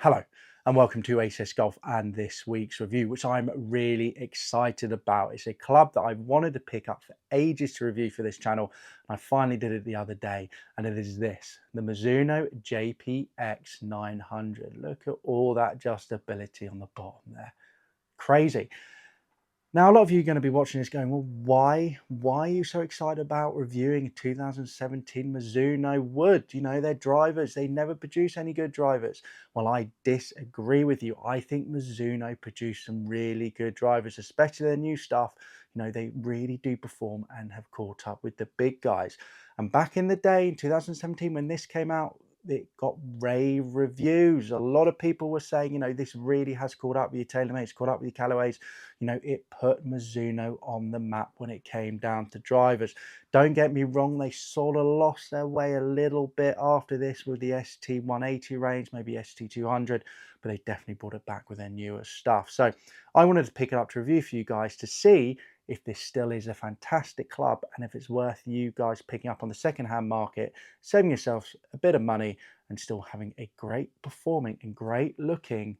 Hello and welcome to ACS Golf and this week's review, which I'm really excited about. It's a club that I've wanted to pick up for ages to review for this channel, and I finally did it the other day, and it is this, the Mizuno JPX 900. Look at all that adjustability on the bottom there. Crazy. Now, a lot of you are going to be watching this going, well, why are you so excited about reviewing a 2017 Mizuno Wood? You know, they're drivers. They never produce any good drivers. Well, I disagree with you. I think Mizuno produce some really good drivers, especially their new stuff. You know, they really do perform and have caught up with the big guys. And back in the day, in 2017, when this came out, it got rave reviews. A lot of people were saying, you know, this really has caught up with your TaylorMade's, caught up with your Callaways. You know, it put Mizuno on the map when it came down to drivers. Don't get me wrong, they sort of lost their way a little bit after this with the ST180 range, maybe ST200, but they definitely brought it back with their newer stuff. So I wanted to pick it up to review for you guys to see if this still is a fantastic club and if it's worth you guys picking up on the second-hand market, saving yourselves a bit of money and still having a great performing and great looking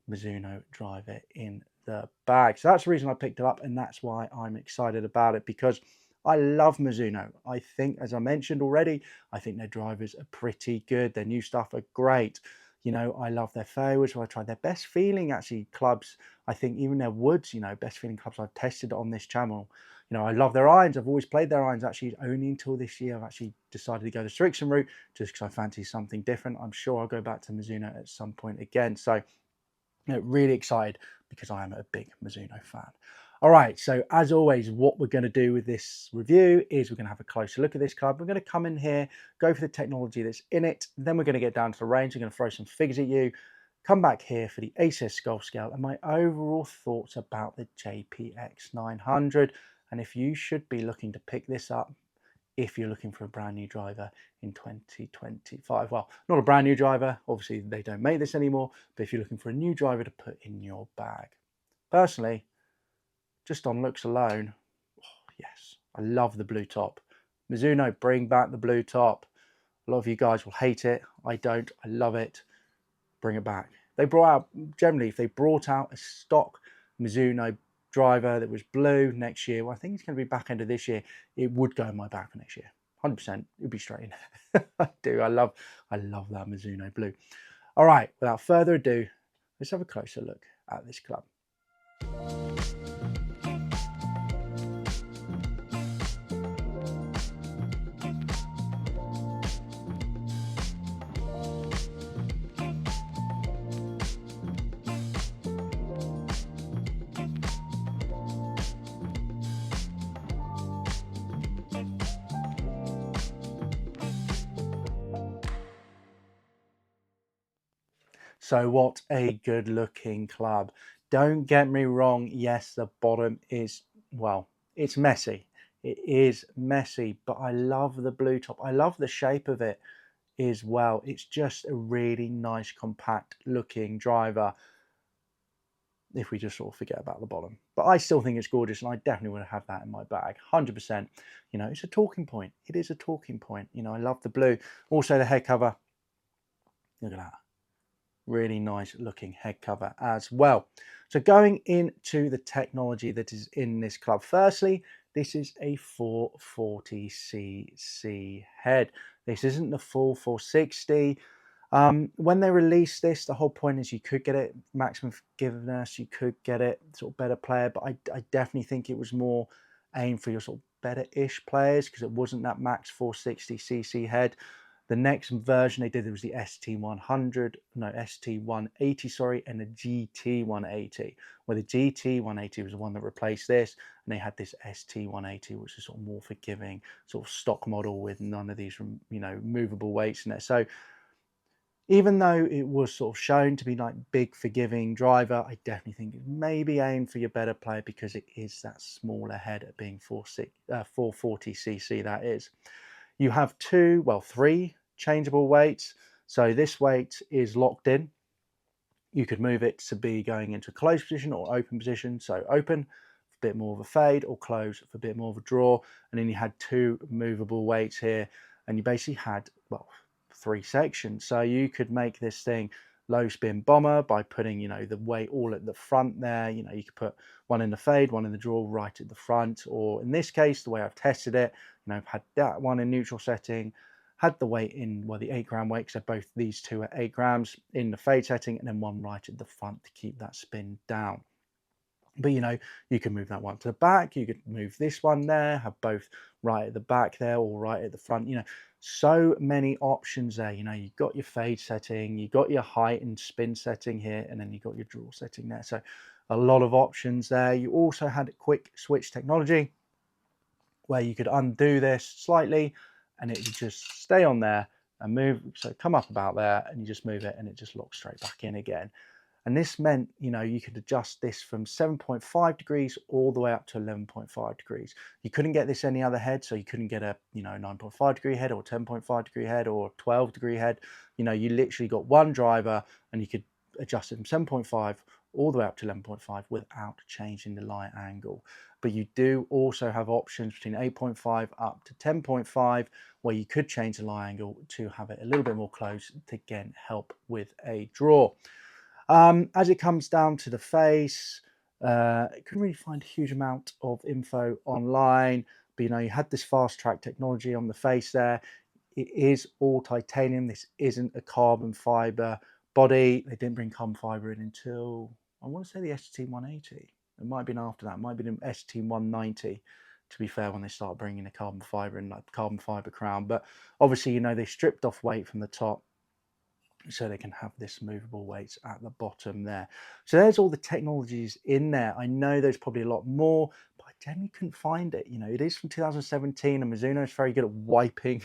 Mizuno driver in the bag. So that's the reason I picked it up, and that's why I'm excited about it, because I love Mizuno. I think, as I mentioned already, I think their drivers are pretty good. Their new stuff are great. You know, I love their fairways. So I tried their best feeling actually clubs. I think even their woods, you know, best feeling clubs I've tested on this channel. You know, I love their irons. I've always played their irons. Actually, only until this year I've actually decided to go the Strixon route just because I fancy something different. I'm sure I'll go back to Mizuno at some point again. So, you know, really excited because I am a big Mizuno fan. All right, so as always, what we're going to do with this review is we're going to have a closer look at this club. We're going to come in here, go for the technology that's in it. Then we're going to get down to the range. We're going to throw some figures at you, come back here for the ACS Golf Scale and my overall thoughts about the JPX 900. And if you should be looking to pick this up, if you're looking for a brand new driver in 2025. Well, not a brand new driver, obviously they don't make this anymore, but if you're looking for a new driver to put in your bag. Personally, just on looks alone, oh, yes, I love the blue top. Mizuno, bring back the blue top. A lot of you guys will hate it. I don't. I love it. Bring it back. They brought out, generally, if they brought out a stock Mizuno driver that was blue next year, well, I think it's going to be back end of this year, it would go in my bag for next year. 100%. It would be straight in. I do. I love that Mizuno blue. All right, without further ado, let's have a closer look at this club. So what a good looking club. Don't get me wrong. Yes, the bottom is, well, it's messy. It is messy, but I love the blue top. I love the shape of it as well. It's just a really nice, compact looking driver if we just sort of forget about the bottom. But I still think it's gorgeous, and I definitely would have that in my bag, 100%. You know, it's a talking point. It is a talking point. You know, I love the blue. Also the head cover. Look at that. Really nice looking head cover as well. So going into the technology that is in this club, firstly, this is a 440cc head. This isn't the full 460. When they released this, the whole point is you could get it maximum forgiveness, you could get it sort of better player, but I definitely think it was more aimed for your sort of better-ish players because it wasn't that max 460cc head. The next version they did was the ST180, sorry, and the GT180, where the GT180 was the one that replaced this, and they had this ST180, which is sort of more forgiving, sort of stock model with none of these, you know, movable weights in it. So even though it was sort of shown to be like big forgiving driver, I definitely think it may be aimed for your better player because it is that smaller head at being 440cc, that is. You have three changeable weights. So this weight is locked in. You could move it to be going into a closed position or open position. So open for a bit more of a fade, or close for a bit more of a draw. And then you had two movable weights here, and you basically had, well, three sections. So you could make this thing low spin bomber by putting, the weight all at the front there. You could put one in the fade, one in the draw right at the front, or in this case, the way I've tested it, I've had that one in neutral setting, had the weight in, well, the 8 gram weight, so both these two are 8 grams in the fade setting, and then one right at the front to keep that spin down. But you can move that one to the back, you could move this one there, have both right at the back there or right at the front. So many options there. You've got your fade setting, you've got your height and spin setting here, and then you've got your draw setting there. So a lot of options there. You also had quick switch technology where you could undo this slightly and it would just stay on there and move. So come up about there and you just move it and it just locks straight back in again. And this meant, you could adjust this from 7.5 degrees all the way up to 11.5 degrees. You couldn't get this any other head, so you couldn't get a 9.5 degree head or 10.5 degree head or 12 degree head. You literally got one driver and you could adjust it from 7.5 all the way up to 11.5 without changing the light angle. But you do also have options between 8.5 up to 10.5 where you could change the light angle to have it a little bit more close to, again, help with a draw. As it comes down to the face, I couldn't really find a huge amount of info online, but you had this fast track technology on the face there. It is all titanium. This isn't a carbon fiber body. They didn't bring carbon fiber in until, I want to say, the ST180. It might have been after that. It might have been ST190, to be fair, when they start bringing the carbon fiber in, like carbon fiber crown. But obviously, they stripped off weight from the top, so they can have this movable weights at the bottom there. So there's all the technologies in there. I know there's probably a lot more, but I generally couldn't find it. It is from 2017 and Mizuno is very good at wiping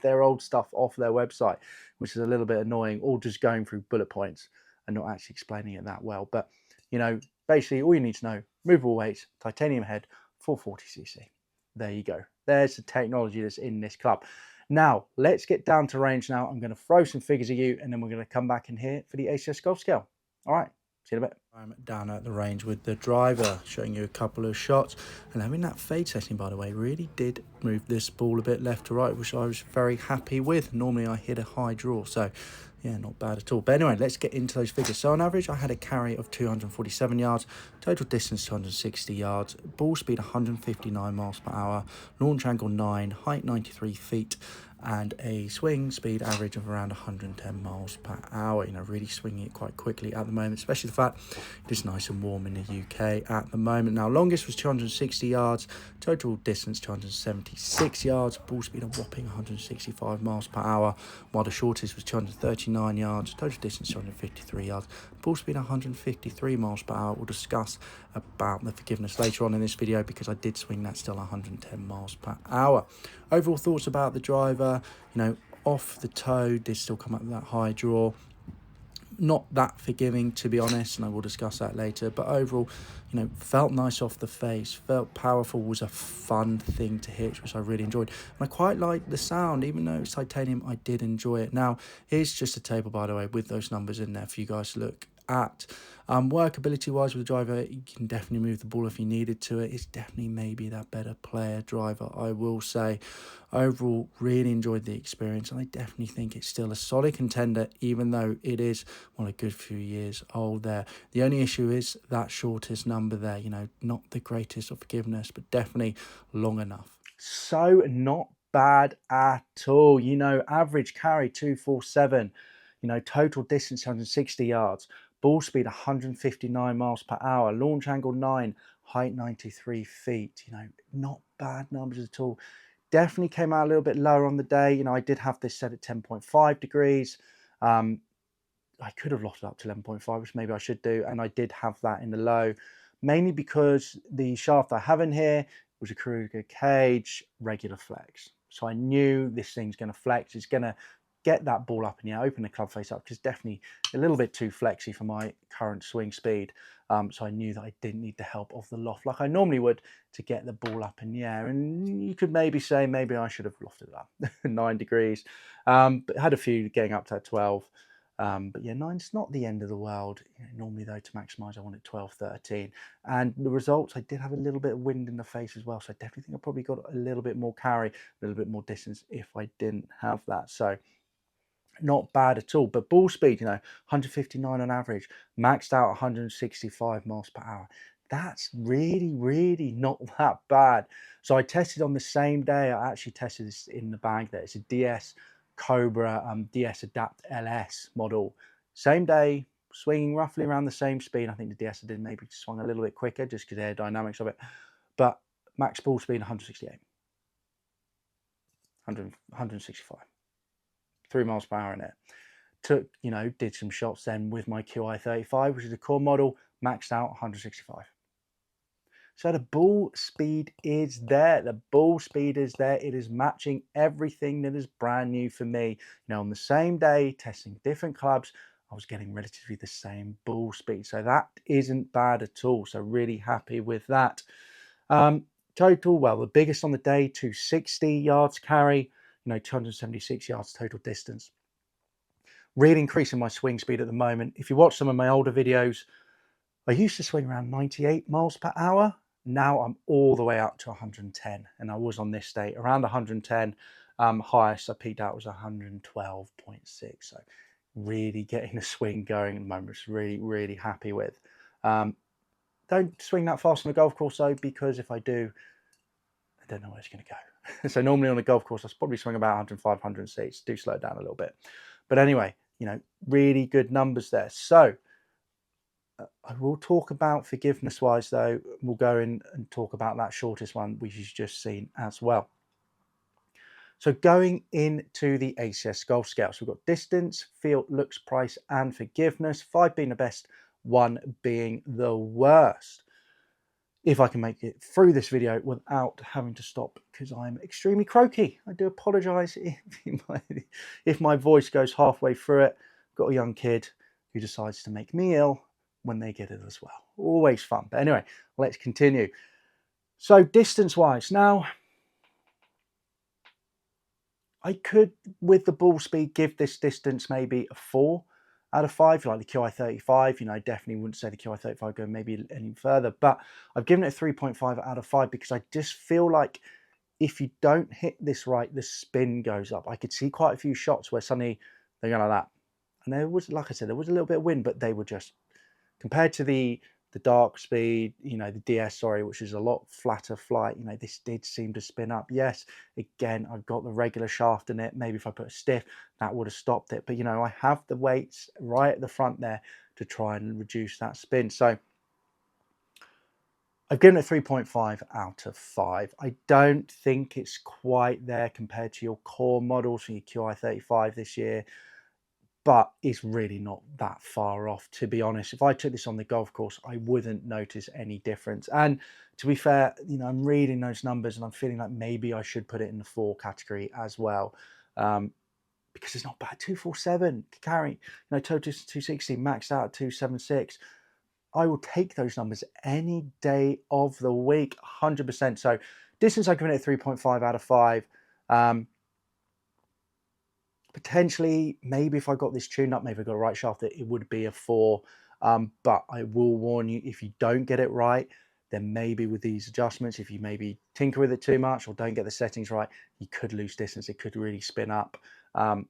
their old stuff off their website, which is a little bit annoying, or just going through bullet points and not actually explaining it that well. But, basically all you need to know, movable weights, titanium head, 440cc. There you go. There's the technology that's in this club. Now, let's get down to range now. I'm going to throw some figures at you, and then we're going to come back in here for the ACS Golf Scale. All right, see you in a bit. I'm down at the range with the driver, showing you a couple of shots. And having that fade setting, by the way, really did move this ball a bit left to right, which I was very happy with. Normally, I hit a high draw, so yeah, not bad at all. But anyway, let's get into those figures. So on average, I had a carry of 247 yards, total distance 260 yards, ball speed 159 miles per hour, launch angle 9, height 93 feet, and a swing speed average of around 110 miles per hour. Really swinging it quite quickly at the moment, especially the fact it is nice and warm in the UK at the moment. Now, longest was 260 yards, total distance 276 yards, ball speed a whopping 165 miles per hour, while the shortest was 239 yards, total distance 253 yards, ball speed 153 miles per hour. We'll discuss about the forgiveness later on in this video because I did swing that still 110 miles per hour. Overall thoughts about the driver, off the toe, did still come up with that high draw. Not that forgiving, to be honest, and I will discuss that later. But overall, felt nice off the face, felt powerful, was a fun thing to hit, which I really enjoyed. And I quite liked the sound, even though it's titanium, I did enjoy it. Now, here's just a table, by the way, with those numbers in there for you guys to look at. Workability wise with the driver, you can definitely move the ball if you needed to. It's definitely maybe that better player driver, I will say. Overall, really enjoyed the experience, and I definitely think it's still a solid contender, even though it is, well, a good few years old there. The only issue is that shortest number there, not the greatest of forgiveness, but definitely long enough. So not bad at all. Average carry 247, total distance 160 yards, ball speed 159 miles per hour, launch angle 9, height 93 feet. Not bad numbers at all. Definitely came out a little bit lower on the day. I did have this set at 10.5 degrees. I could have lofted up to 11.5, which maybe I should do. And I did have that in the low, mainly because the shaft I have in here was a Kruger cage, regular flex. So I knew this thing's going to flex. It's going to get that ball up in the air, open the club face up, because definitely a little bit too flexy for my current swing speed. So I knew that I didn't need the help of the loft like I normally would to get the ball up in the air. And you could maybe say, maybe I should have lofted it up 9 degrees, but had a few getting up to 12. But yeah, 9's not the end of the world. Normally though, to maximize, I wanted 12, 13. And the results, I did have a little bit of wind in the face as well. So I definitely think I probably got a little bit more carry, a little bit more distance if I didn't have that. So not bad at all. But ball speed, 159 on average, maxed out 165 miles per hour. That's really, really not that bad. So I tested on the same day. I actually tested this in the bag there. It's a DS Cobra DS Adapt LS model. Same day, swinging roughly around the same speed. I think the DS did maybe swung a little bit quicker just because the aerodynamics of it. But max ball speed 168, 165, 3 miles per hour in it. Took, did some shots then with my QI35, which is a core model, maxed out 165. So the ball speed is there. The ball speed is there. It is matching everything that is brand new for me. On the same day, testing different clubs, I was getting relatively the same ball speed. So that isn't bad at all. So really happy with that. Total, well, the biggest on the day, 260 yards carry, 276 yards total distance. Really increasing my swing speed at the moment. If you watch some of my older videos, I used to swing around 98 miles per hour. Now I'm all the way up to 110, and I was on this day around 110. Highest I peaked out was 112.6. So really getting the swing going at the moment. It's really, really happy with. Don't swing that fast on the golf course though, because if I do, I don't know where it's going to go. So normally on a golf course, I probably swing about 105, 106. Do slow it down a little bit. But anyway, really good numbers there. So I will talk about forgiveness wise though. We'll go in and talk about that shortest one, which you've just seen as well. So going into the ACS golf scale, so we've got distance, feel, looks, price, and forgiveness. 5 being the best, 1 being the worst. If I can make it through this video without having to stop because I'm extremely croaky. I do apologize if my voice goes halfway through it. Got a young kid who decides to make me ill when they get it as well. Always fun. But anyway, let's continue. So distance wise, now I could, with the ball speed, give this distance maybe a 4 out of 5, like the QI35. Definitely wouldn't say the QI35 go maybe any further, but I've given it a 3.5 out of 5 because I just feel like if you don't hit this right, the spin goes up. I could see quite a few shots where suddenly they're going like that. And there was, like I said, there was a little bit of wind, but they were just, compared to the dark speed, the DS, sorry, which is a lot flatter flight, this did seem to spin up. Yes, again, I've got the regular shaft in it. Maybe if I put a stiff, that would have stopped it. But, I have the weights right at the front there to try and reduce that spin. So I've given it 3.5 out of 5. I don't think it's quite there compared to your core models from your QI35 this year, but it's really not that far off, to be honest. If I took this on the golf course, I wouldn't notice any difference. And to be fair, I'm reading those numbers and I'm feeling like maybe I should put it in the 4 category as well, because it's not bad. 247 carry, total 260, maxed out at 276. I will take those numbers any day of the week, 100%. So distance, I've given it 3.5 out of 5. Potentially, maybe if I got this tuned up, maybe I got a right shaft, it would be a 4. But I will warn you, if you don't get it right, then maybe with these adjustments, if you maybe tinker with it too much or don't get the settings right, you could lose distance. It could really spin up. And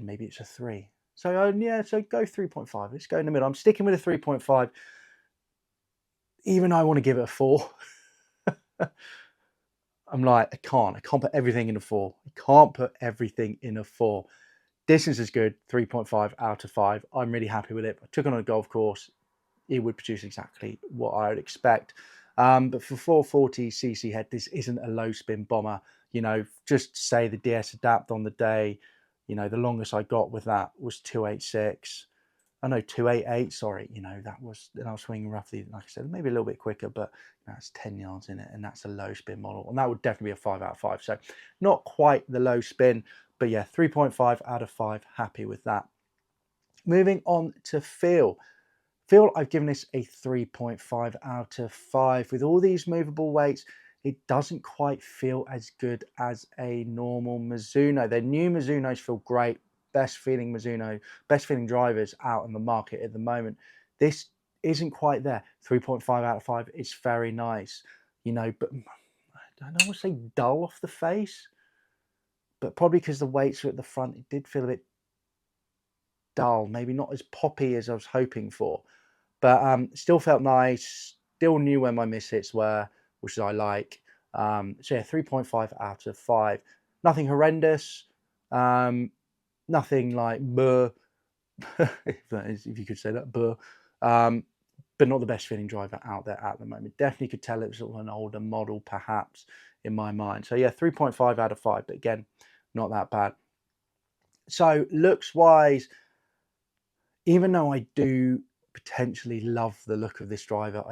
maybe it's a 3. So yeah, so go 3.5. Let's go in the middle. I'm sticking with a 3.5. Even I want to give it a 4. I'm like, I can't put everything in a 4. I can't put everything in a 4. Distance is good, 3.5 out of 5. I'm really happy with it. I took it on a golf course. It would produce exactly what I would expect. But for 440cc head, this isn't a low spin bomber. Just say the DS Adapt on the day, the longest I got with that was 286. I know 288, sorry, that was, and I was swinging roughly, like I said, maybe a little bit quicker, but that's 10 yards in it, and that's a low spin model, and that would definitely be a 5 out of 5. So not quite the low spin, but yeah, 3.5 out of 5, happy with that. Moving on to feel. Feel, I've given this a 3.5 out of 5. With all these movable weights, it doesn't quite feel as good as a normal Mizuno. Their new Mizunos feel great. Best feeling Mizuno, best feeling drivers out in the market at the moment. This isn't quite there. 3.5 out of 5. It's very nice, but I don't want to say dull off the face, but probably because the weights are at the front, it did feel a bit dull, maybe not as poppy as I was hoping for, but still felt nice. Still knew where my mishits were, which I like. So yeah, 3.5 out of 5. Nothing horrendous. Nothing like buh, if you could say that, buh. But not the best feeling driver out there at the moment. Definitely could tell it was sort of an older model, perhaps, in my mind. So yeah, 3.5 out of 5. But again, not that bad. So looks wise, even though I do potentially love the look of this driver,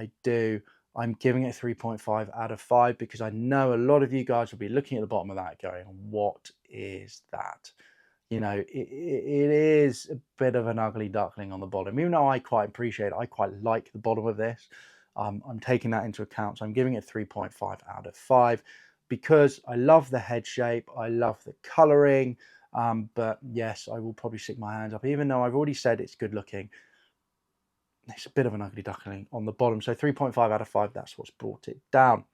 I'm giving it 3.5 out of 5 because I know a lot of you guys will be looking at the bottom of that going, what is that? You know, it is a bit of an ugly duckling on the bottom, even though I quite appreciate it. I quite like the bottom of this. I'm taking that into account. So I'm giving it 3.5 out of 5 because I love the head shape. I love the coloring. But yes, I will probably stick my hands up, even though I've already said it's good looking. It's a bit of an ugly duckling on the bottom. So 3.5 out of 5, that's what's brought it down.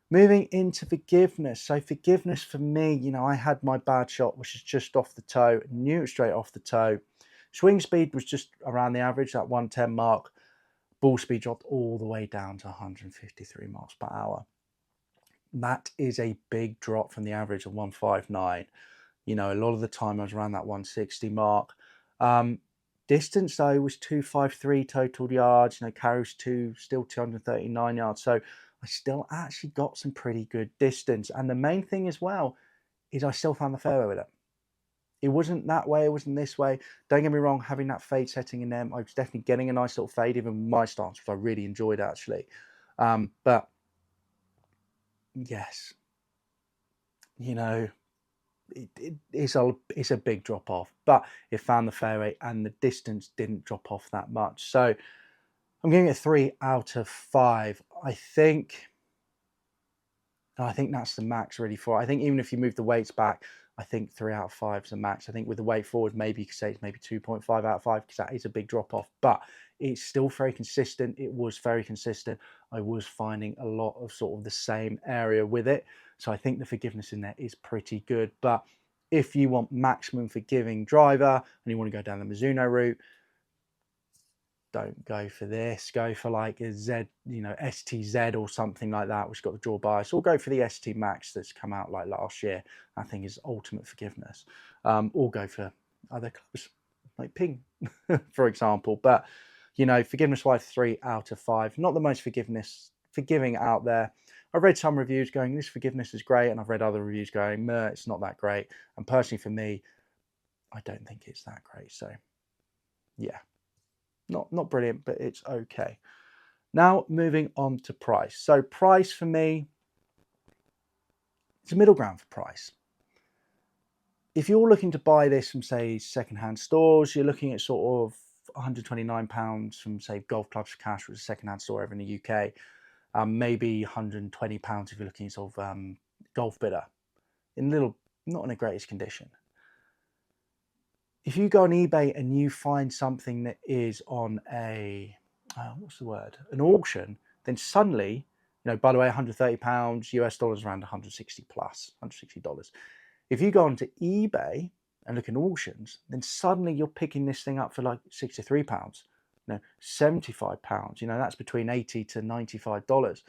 Moving into forgiveness. So forgiveness for me, you know, I had my bad shot, which is just off the toe, knew it was straight off the toe. Swing speed was just around the average, that 110 mark. Ball speed dropped all the way down to 153 miles per hour. That is a big drop from the average of 159. You know, a lot of the time I was around that 160 mark. Distance though was 253 total yards. You know, carries still 239 yards. So I still actually got some pretty good distance. And the main thing as well is I still found the fairway with it. It wasn't that way, it wasn't this way. Don't get me wrong, having that fade setting in them, I was definitely getting a nice little fade, even my stance, which I really enjoyed actually. But yes, you know, it's a big drop off, but it found the fairway and the distance didn't drop off that much. So I'm giving it 3 out of 5. I think that's the max really for it. I think even if you move the weights back, I think 3 out of 5 is the max. I think with the weight forward, maybe you could say it's maybe 2.5 out of 5 because that is a big drop off, but it's still very consistent. It was very consistent. I was finding a lot of sort of the same area with it. So I think the forgiveness in there is pretty good. But if you want maximum forgiving driver and you want to go down the Mizuno route, don't go for this. Go for like a Z, you know, STZ or something like that, which got the draw bias, or go for the ST Max that's come out like last year. I think is ultimate forgiveness. Or go for other clubs like Ping, for example. But you know, forgiveness wise, 3 out of 5. Not the most forgiving out there. I've read some reviews going, this forgiveness is great, and I've read other reviews going, meh, it's not that great. And personally, for me, I don't think it's that great. So yeah. Not brilliant, but it's okay. Now moving on to price. So price for me, it's a middle ground for price. If you're looking to buy this from say secondhand stores, you're looking at sort of £129 from say Golf Clubs for Cash, which is a secondhand store over in the UK. Maybe £120 if you're looking at sort of Golf Bidder, not in the greatest condition. If you go on eBay and you find something that is on an auction, then suddenly, you know, by the way, £130 US dollars, around 160 plus, $160. If you go onto eBay and look in auctions, then suddenly you're picking this thing up for like £63, you know, £75, you know, that's between $80 to $95.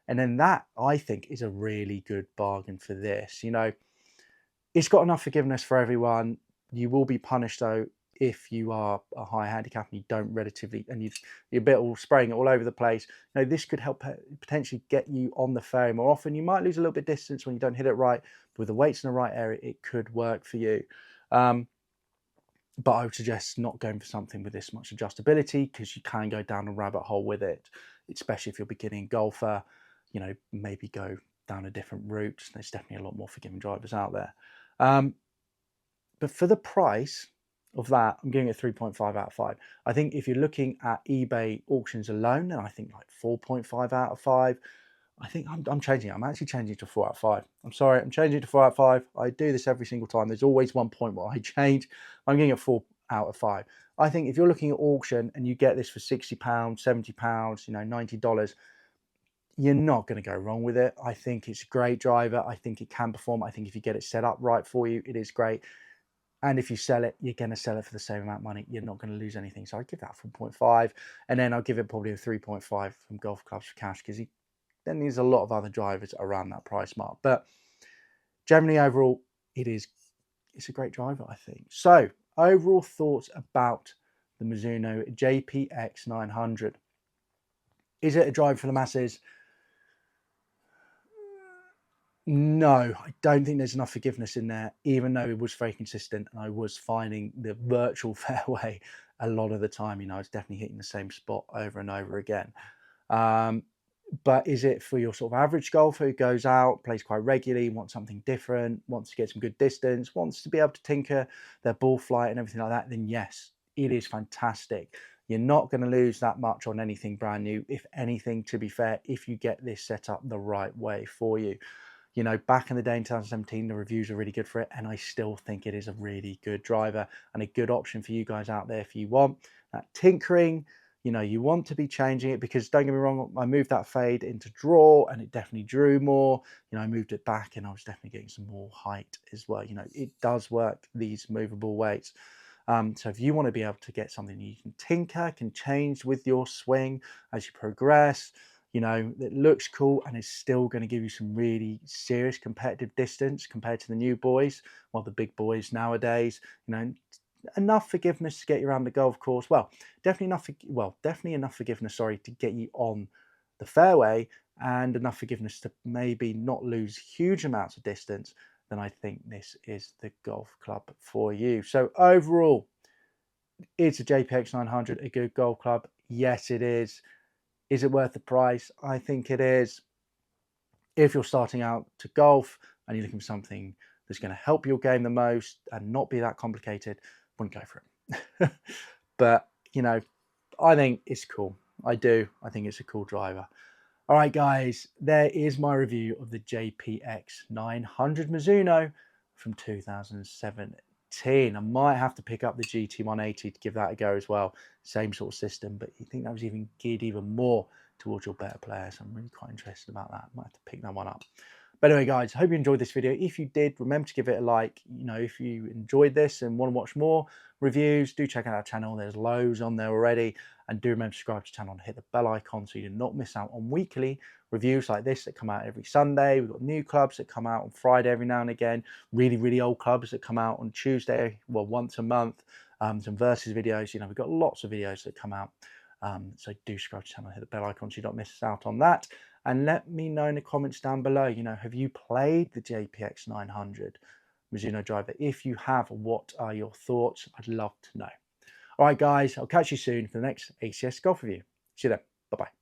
And then that, I think, is a really good bargain for this. You know, it's got enough forgiveness for everyone. You will be punished though if you are a high handicap and you don't you're a bit all spraying it all over the place. You know, this could help potentially get you on the fairway more often. You might lose a little bit of distance when you don't hit it right, but with the weights in the right area, it could work for you. But I would suggest not going for something with this much adjustability because you can go down a rabbit hole with it, especially if you're a beginning golfer. You know, maybe go down a different route. There's definitely a lot more forgiving drivers out there. But for the price of that, I'm giving it 3.5 out of 5. I think if you're looking at eBay auctions alone, then I think like 4.5 out of 5. I think I'm changing it. I'm actually changing it to 4 out of 5. I'm sorry, I'm changing it to 4 out of 5. I do this every single time. There's always one point where I change. I'm giving it 4 out of 5. I think if you're looking at auction and you get this for £60, £70, you know, $90, you're not going to go wrong with it. I think it's a great driver. I think it can perform. I think if you get it set up right for you, it is great. And if you sell it, you're going to sell it for the same amount of money. You're not going to lose anything. So I give that 4.5. And then I'll give it probably a 3.5 from Golf Clubs for Cash, because then there's a lot of other drivers around that price mark. But generally, overall, it's a great driver, I think. So overall thoughts about the Mizuno JPX 900. Is it a driver for the masses? No, I don't think there's enough forgiveness in there, even though it was very consistent and I was finding the virtual fairway a lot of the time. I was definitely hitting the same spot over and over again. But is it for your sort of average golfer who goes out, plays quite regularly, wants something different, wants to get some good distance, wants to be able to tinker their ball flight and everything like that? Then yes, it is fantastic. You're not going to lose that much on anything brand new. If anything, to be fair, if you get this set up the right way for you. Back in the day in 2017, the reviews are really good for it, and I still think it is a really good driver and a good option for you guys out there if you want that tinkering. You want to be changing it, because don't get me wrong, I moved that fade into draw and it definitely drew more. I moved it back and I was definitely getting some more height as well. It does work, these movable weights. So if you want to be able to get something you can tinker, can change with your swing as you progress, that looks cool and is still going to give you some really serious competitive distance compared to the new boys, well, the big boys nowadays, enough forgiveness to get you around the golf course. Well, definitely enough forgiveness, sorry, to get you on the fairway, and enough forgiveness to maybe not lose huge amounts of distance. Then I think this is the golf club for you. So overall, is a JPX 900 a good golf club? Yes, it is. Is it worth the price? I think it is. If you're starting out to golf and you're looking for something that's going to help your game the most and not be that complicated, wouldn't go for it. But, I think it's cool. I do. I think it's a cool driver. All right, guys, there is my review of the JPX 900 Mizuno from 2017. I might have to pick up the GT 180 to give that a go as well. Same sort of system, but you think that was even geared even more towards your better players. I'm really quite interested about that. Might have to pick that one up. But anyway, guys, I hope you enjoyed this video. If you did, remember to give it a like. If you enjoyed this and want to watch more reviews, do check out our channel. There's loads on there already. And do remember to subscribe to the channel and hit the bell icon so you do not miss out on weekly reviews like this that come out every Sunday. We've got new clubs that come out on Friday every now and again. Really, really old clubs that come out on Tuesday, well, once a month. Some versus videos. We've got lots of videos that come out. So do subscribe to the channel, hit the bell icon so you don't miss out on that. And let me know in the comments down below, have you played the JPX 900 Mizuno driver? If you have, what are your thoughts? I'd love to know. All right, guys, I'll catch you soon for the next ACS Golf Review. See you then. Bye-bye.